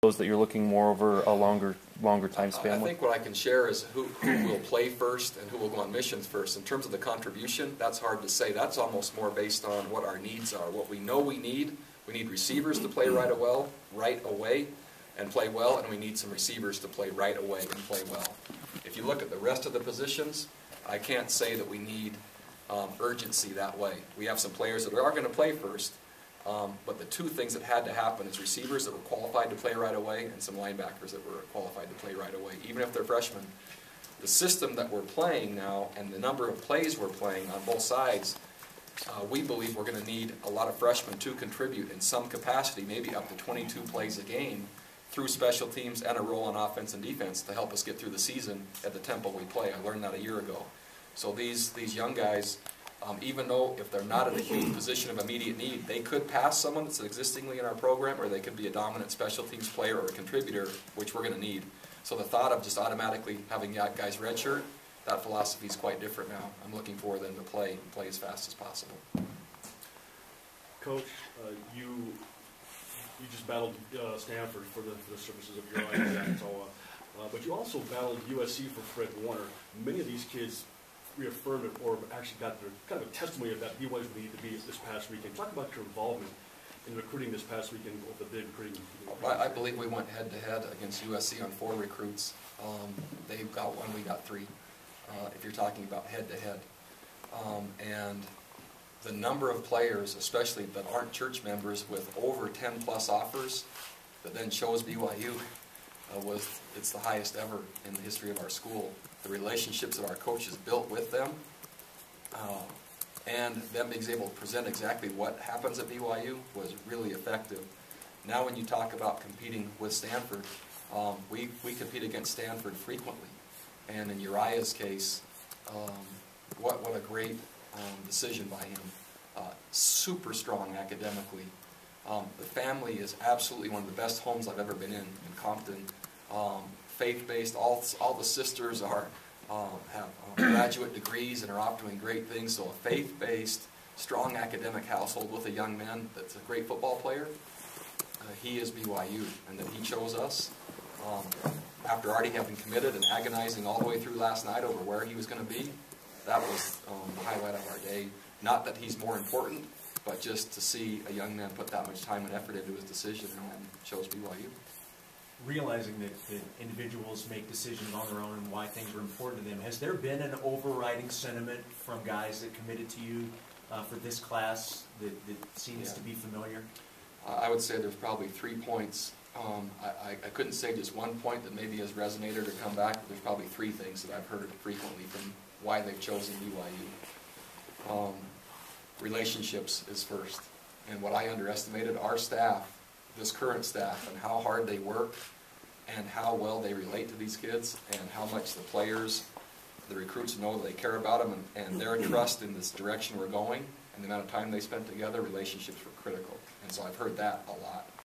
those that you're looking more over a longer time span I with? think what I can share is who will play first and who will go on missions first. In terms of the contribution, that's hard to say. That's almost more based on what our needs are. What we know we need receivers to play right away and play well, and we need some receivers to play right away and play well. If you look at the rest of the positions, I can't say that we need urgency that way. We have some players that are going to play first, but the two things that had to happen is receivers that were qualified to play right away and some linebackers that were qualified to play right away, even if they're freshmen. The system that we're playing now and the number of plays we're playing on both sides, we believe we're going to need a lot of freshmen to contribute in some capacity, maybe up to 22 plays a game, through special teams and a role on offense and defense to help us get through the season at the tempo we play. I learned that a year ago. So these young guys, even though if they're not in a huge position of immediate need, they could pass someone that's existingly in our program, or they could be a dominant special teams player or a contributor, which we're going to need. So the thought of just automatically having guys redshirt, that philosophy is quite different now. I'm looking for them to play as fast as possible. Coach, you just battled Stanford for the services of your life, but you also battled USC for Fred Warner. Many of these kids reaffirmed it, or actually got their kind of a testimony of that BYU needed to be this past weekend. Talk about your involvement in recruiting this past weekend with the big recruiting. I believe we went head-to-head against USC on 4 recruits. They've got 1, we got 3, if you're talking about head-to-head. And the number of players, especially that aren't church members, with over 10-plus offers that then chose BYU, it's the highest ever in the history of our school. The relationships that our coaches built with them, and them being able to present exactly what happens at BYU was really effective. Now when you talk about competing with Stanford, we compete against Stanford frequently. And in Uriah's case, what a great decision by him. Super strong academically. The family is absolutely one of the best homes I've ever been in Compton. Faith-based. All the sisters have graduate degrees and are off doing great things. So a faith-based, strong academic household with a young man that's a great football player. He is BYU, and that he chose us after already having committed and agonizing all the way through last night over where he was going to be. That was the highlight of our day. Not that he's more important, but just to see a young man put that much time and effort into his decision and chose BYU. Realizing that individuals make decisions on their own and why things are important to them, has there been an overriding sentiment from guys that committed to you for this class that seems to be familiar? I would say there's probably 3 points. I couldn't say just one point that maybe has resonated or come back, but there's probably 3 things that I've heard frequently from why they've chosen BYU. Relationships is first. And what I underestimated, our staff, this current staff, and how hard they work and how well they relate to these kids and how much the players, the recruits know they care about them, and their trust in this direction we're going and the amount of time they spent together, relationships were critical. And so I've heard that a lot.